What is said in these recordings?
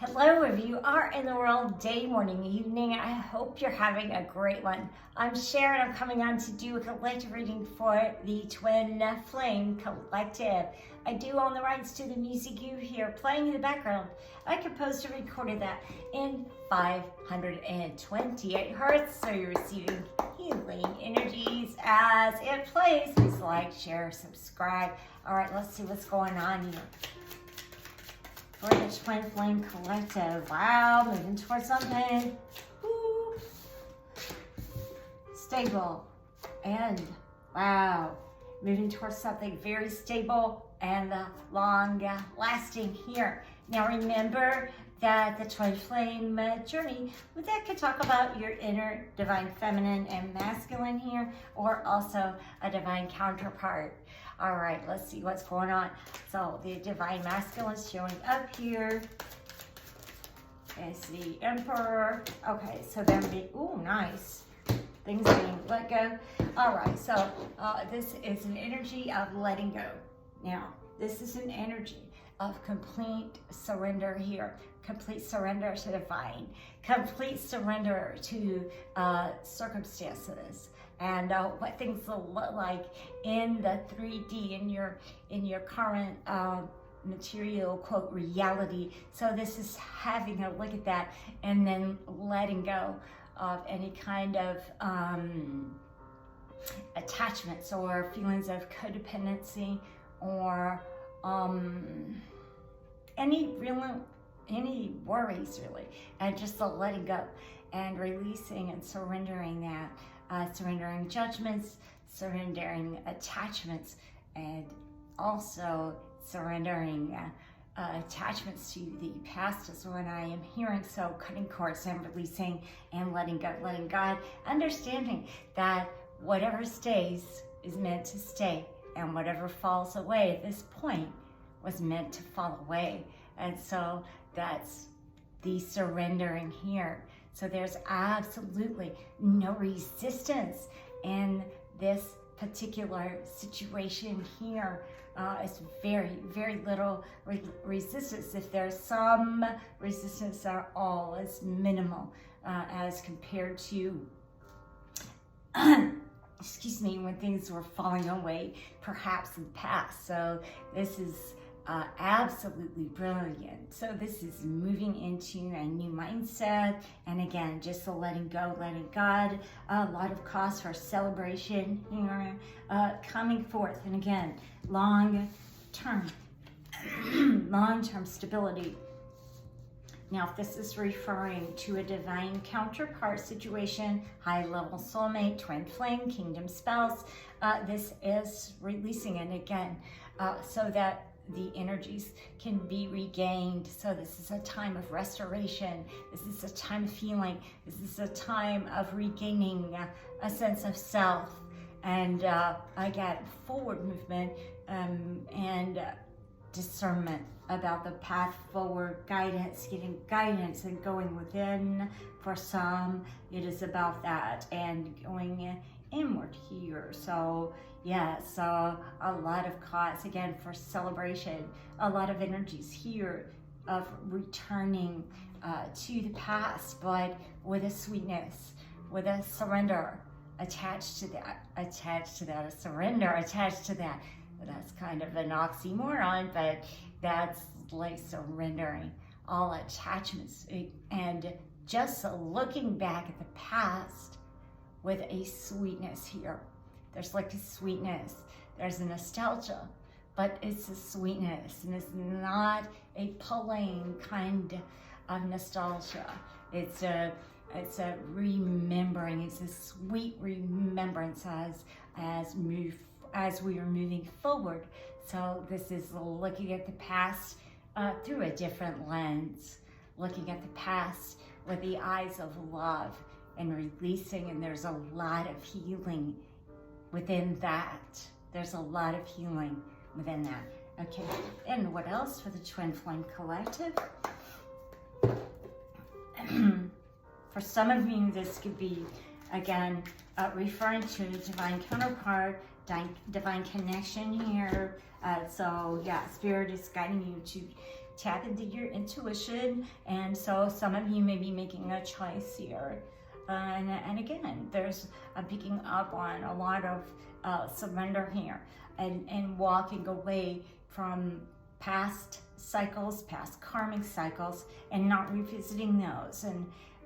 Hello, if you are in the world, day, morning, evening, I hope you're having a great one. I'm Sher and I'm coming on to do a collective reading for the Twin Flame Collective. I do own the rights to the music you hear playing in the background. I composed and recorded that in 528 hertz, so you're receiving healing energies as it plays. Please like, share, subscribe. All right, let's see what's going on here. For the Twin Flame Collective. Wow, moving towards something. Woo. Stable. And wow, moving towards something very stable and long lasting here. Now remember that the Twin Flame journey, that could talk about your inner divine feminine and masculine here, or also a divine counterpart. All right, let's see what's going on. So the divine masculine is showing up here. It's the Emperor. Okay, so then ooh, nice. Things being let go. All right, so this is an energy of letting go. Now, this is an energy of complete surrender here. Complete surrender to divine. Complete surrender to circumstances. And what things will look like in the 3D, in your current material, quote, reality. So this is having a look at that and then letting go of any kind of attachments or feelings of codependency or any worries really, and just the letting go and releasing and surrendering that. Surrendering judgments, surrendering attachments, and also surrendering attachments to the past is what I am hearing. So cutting cords and releasing and letting go, letting God, understanding that whatever stays is meant to stay, and whatever falls away at this point was meant to fall away. And so that's the surrendering here. So there's absolutely no resistance in this particular situation here. It's very, very little resistance. If there's some resistance at all, it's minimal as compared to, excuse me, when things were falling away, perhaps in the past. So this is absolutely brilliant. So this is moving into a new mindset, and again, just the letting go, letting God. A lot of cause for celebration here, coming forth, and again, long-term stability. Now, if this is referring to a divine counterpart situation, high-level soulmate, twin flame, kingdom spouse, this is releasing it again, so that the energies can be regained. So this is a time of restoration. This is a time of healing. This is a time of regaining a sense of self. And again, forward movement and discernment about the path forward, guidance, getting guidance and going within. For some, it is about that and going inward here. So yes, a lot of cause again for celebration, a lot of energies here of returning to the past, but with a sweetness, with a surrender attached to that, a surrender attached to that. That's kind of an oxymoron, but that's like surrendering all attachments and just looking back at the past with a sweetness here. There's like a sweetness, there's a nostalgia, but it's a sweetness, and it's not a pulling kind of nostalgia. It's a remembering, it's a sweet remembrance as we are moving forward. So this is looking at the past through a different lens, looking at the past with the eyes of love and releasing, and there's a lot of healing within that. There's a lot of healing within that. Okay, and what else for the Twin Flame Collective? For some of you, this could be, again, referring to a divine counterpart, divine connection here. So yeah, Spirit is guiding you tap into your intuition. And so some of you may be making a choice here. And again, there's picking up on a lot of surrender here and walking away from past cycles, past karmic cycles, and not revisiting those,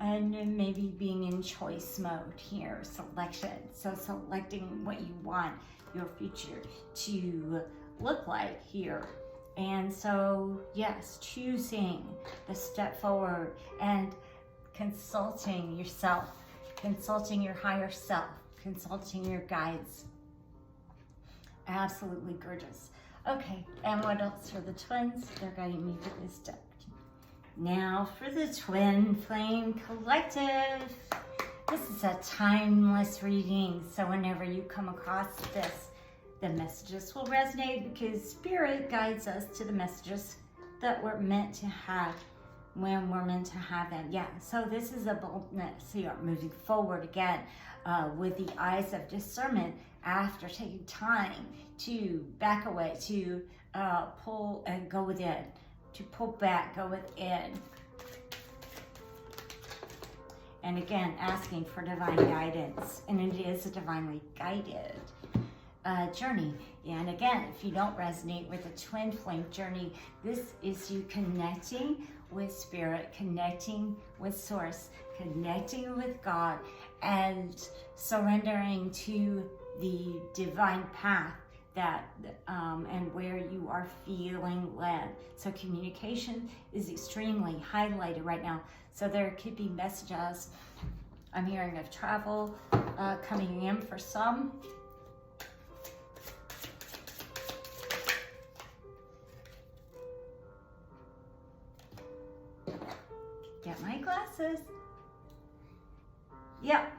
and maybe being in choice mode here, selection. So selecting what you want your future to look like here. And so, yes, choosing the step forward and consulting yourself, consulting your higher self, consulting your guides. Absolutely gorgeous. Okay, and what else for the twins? They're guiding me through this deck. Now for the Twin Flame Collective. This is a timeless reading, so whenever you come across this, the messages will resonate because Spirit guides us to the messages that we're meant to have when we're meant to have them. Yeah, so this is a boldness here, moving forward again with the eyes of discernment after taking time to back away, to pull and go within, to pull back, go within. And again, asking for divine guidance. And it is a divinely guided journey. And again, if you don't resonate with the twin flame journey, this is you connecting with Spirit, connecting with Source, connecting with God, and surrendering to the divine path that and where you are feeling led. So communication is extremely highlighted right now. So there could be messages. I'm hearing of travel coming in for some. Get my glasses. Yep.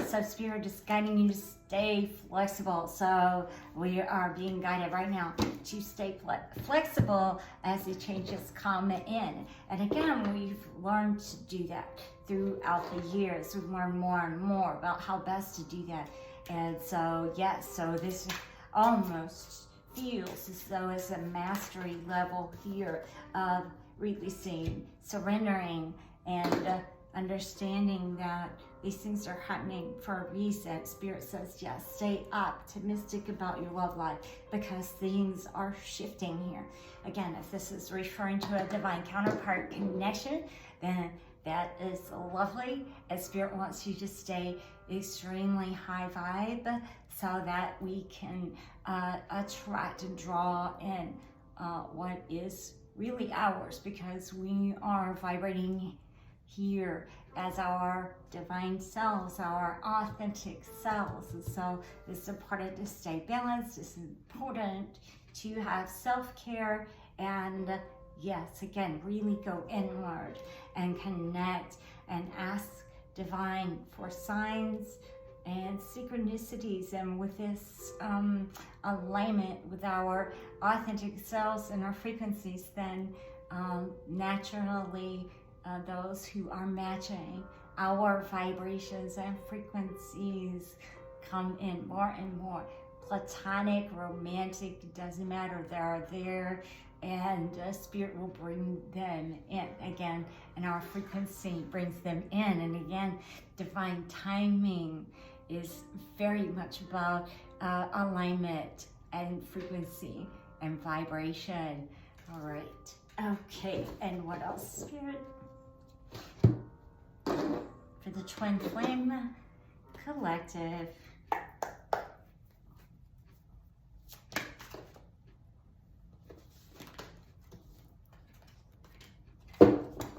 So Spirit is guiding you to stay flexible. So we are being guided right now to stay flexible as the changes come in. And again, we've learned to do that throughout the years. We've learned more and more about how best to do that. And so, yes, so this almost feels as though it's a mastery level here of releasing, surrendering, and understanding that these things are happening for a reason. Spirit says, yes, stay optimistic about your love life because things are shifting here. Again, if this is referring to a divine counterpart connection, then that is lovely. And Spirit wants you to stay extremely high vibe so that we can attract and draw in what is really ours, because we are vibrating here as our divine selves, our authentic selves. And so it's important to stay balanced. It's important to have self-care and, yes, again, really go inward and connect and ask divine for signs and synchronicities, and with this alignment with our authentic selves and our frequencies, then naturally those who are matching our vibrations and frequencies come in more and more. Platonic, romantic, doesn't matter, they're there, and Spirit will bring them in again, and our frequency brings them in. And again, divine timing is very much about alignment and frequency and vibration. All right. Okay, and what else, Spirit? For the Twin Flame Collective.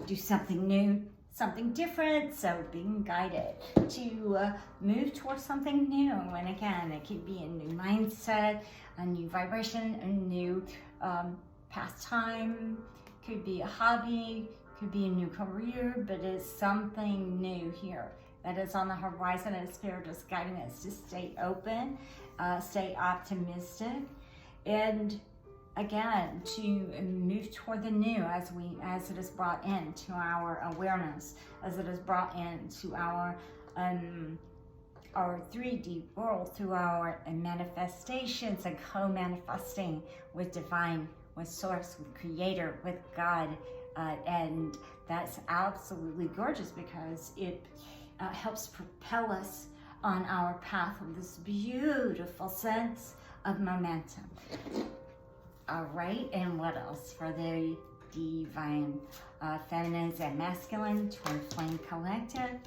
Do something new, something different. So being guided to move towards something new. And again, it could be a new mindset, a new vibration, a new pastime, could be a hobby, could be a new career, but it's something new here that is on the horizon, and Spirit is guiding us to stay open, stay optimistic, and again, to move toward the new as it is brought into our awareness, as it is brought into our 3D world through our manifestations and co-manifesting with divine with Source, with Creator, with God. And that's absolutely gorgeous because it helps propel us on our path of this beautiful sense of momentum. All right, and what else for the divine feminines and masculine, twin flame collective?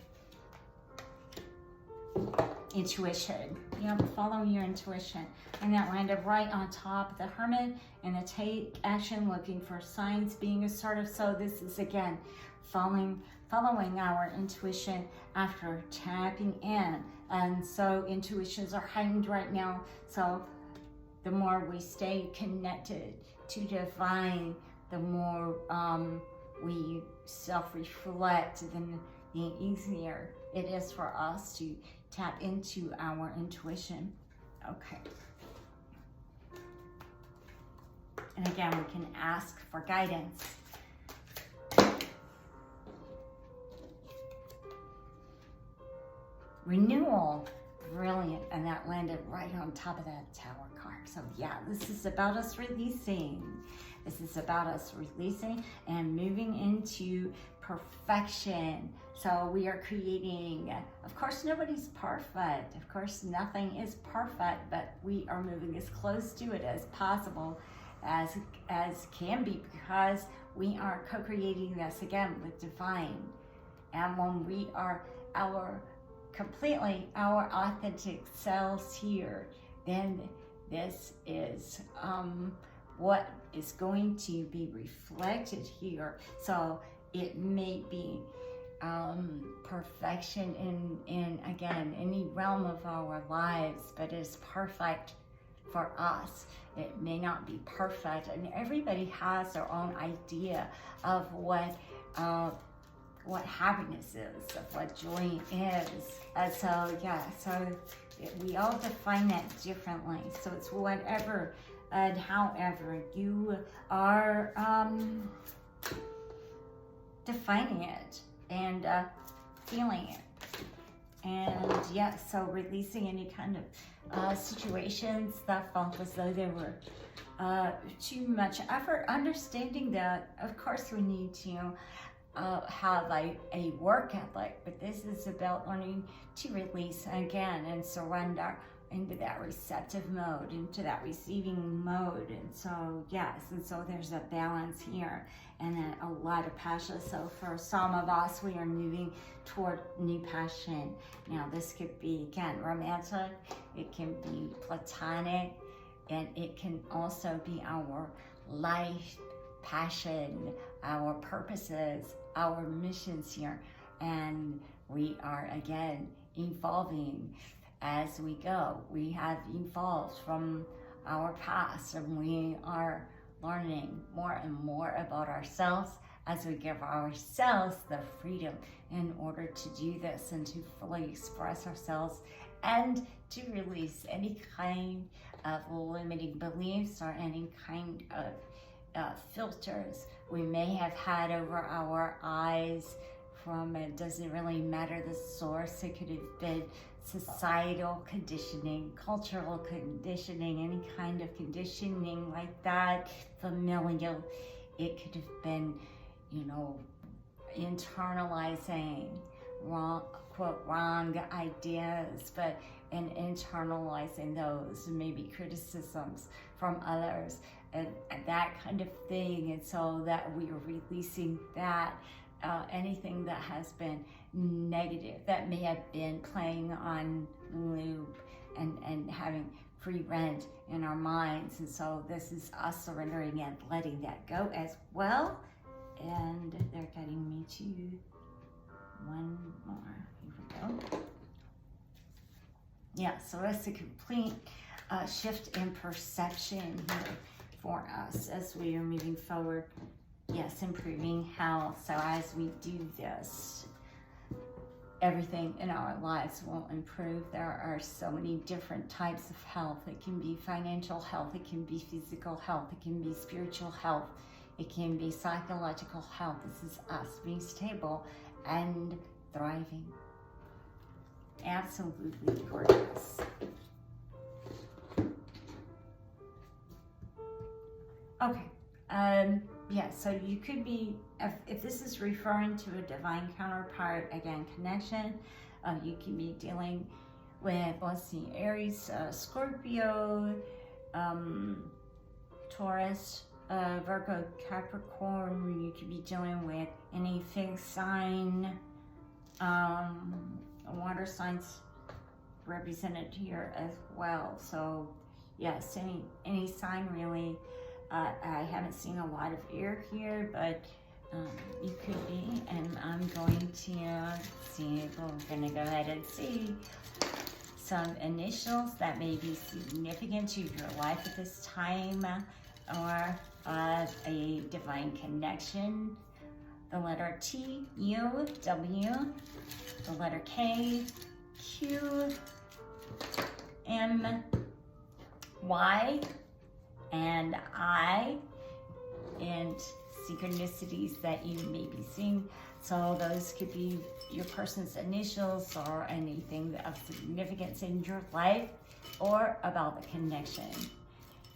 Intuition. Yep, follow your intuition. And that landed right on top of the Hermit and the take action, looking for signs, being assertive. So this is, again, following our intuition after tapping in. And so intuitions are heightened right now. So the more we stay connected to divine, the more we self-reflect, then the easier it is for us to tap into our intuition. Okay. And again, we can ask for guidance. Renewal, brilliant, and that landed right on top of that Tower card. So yeah, this is about us releasing. This is about us releasing and moving into perfection. So we are creating, of course, nobody's perfect. Of course, nothing is perfect, but we are moving as close to it as possible as can be, because we are co-creating this again with divine. And when we are completely our authentic selves here, then this is what is going to be reflected here. So it may be perfection in again any realm of our lives, but it's perfect for us. It may not be perfect, and everybody has their own idea of what happiness is, of what joy is. So yeah, so we all define that differently. So it's whatever and however you are defining it and feeling it. And yeah, so releasing any kind of situations that felt as though they were too much effort, understanding that of course we need to have a work ethic, but this is about learning to release again and surrender into that receptive mode, into that receiving mode. And so yes, and so there's a balance here and a lot of passion. So for some of us, we are moving toward new passion. Now this could be, again, romantic, it can be platonic, and it can also be our life passion, our purposes, our missions here. And we are, again, evolving as we go. We have evolved from our past, and we are learning more and more about ourselves as we give ourselves the freedom in order to do this and to fully express ourselves and to release any kind of limiting beliefs or any kind of filters we may have had over our eyes from, it doesn't really matter the source. It could have been societal conditioning, cultural conditioning, any kind of conditioning like that, familial. It could have been, internalizing wrong ideas, and internalizing those, maybe criticisms from others, and that kind of thing. And so that we are releasing that, anything that has been negative, that may have been playing on loop and having free rent in our minds. And so this is us surrendering and letting that go as well. And they're getting me to one more. Here we go. Yeah, so that's a complete shift in perception here for us as we are moving forward. Yes, improving health. So as we do this, everything in our lives will improve. There are so many different types of health. It can be financial health, it can be physical health, it can be spiritual health, it can be psychological health. This is us being stable and thriving. Absolutely gorgeous. Okay, Yeah, so you could be, if this is referring to a divine counterpart, again, connection, you can be dealing with, let's see, Aries, Scorpio, Taurus, Virgo, Capricorn. You could be dealing with any fixed sign, water signs represented here as well. So yes, any sign really. I haven't seen a lot of air here, but you could be, and I'm going to see, we're going to go ahead and see some initials that may be significant to your life at this time, or a divine connection. The letter T, U, W, the letter K, Q, M, Y, and I, and synchronicities that you may be seeing. So those could be your person's initials or anything of significance in your life or about the connection.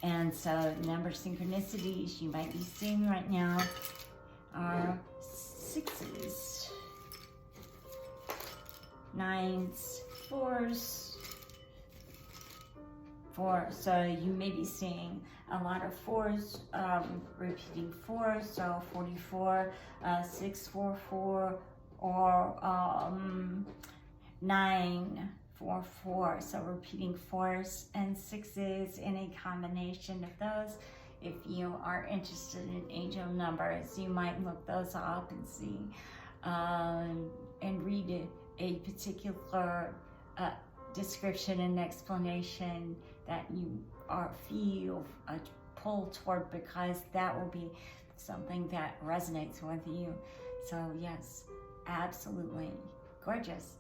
And so number synchronicities you might be seeing right now are 6s, 9s, 4s, 4. So you may be seeing a lot of 4s, repeating 4s, so 44, 644, or 944. So repeating 4s and 6s, any combination of those. If you are interested in angel numbers, you might look those up and see, and read a particular description and explanation that you feel a pull toward, because that will be something that resonates with you. So yes, absolutely gorgeous.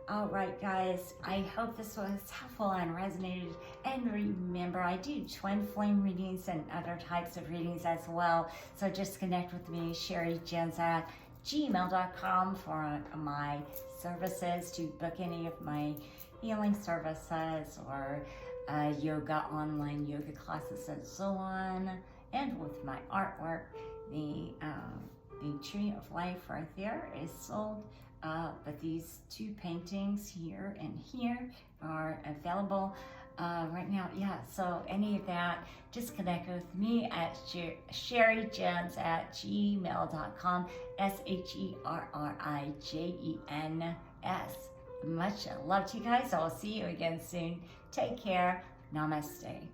All right, guys, I hope this was helpful and resonated. And remember, I do twin flame readings and other types of readings as well. So just connect with me, Sherri Jens at gmail.com for my services, to book any of my healing services or yoga, online yoga classes, and so on. And with my artwork, the Tree of Life right there is sold. But these 2 paintings here and here are available right now. Yeah, so any of that, just connect with me at sherrijens at gmail.com, SherriJens. Much love to you guys. I'll see you again soon. Take care. Namaste.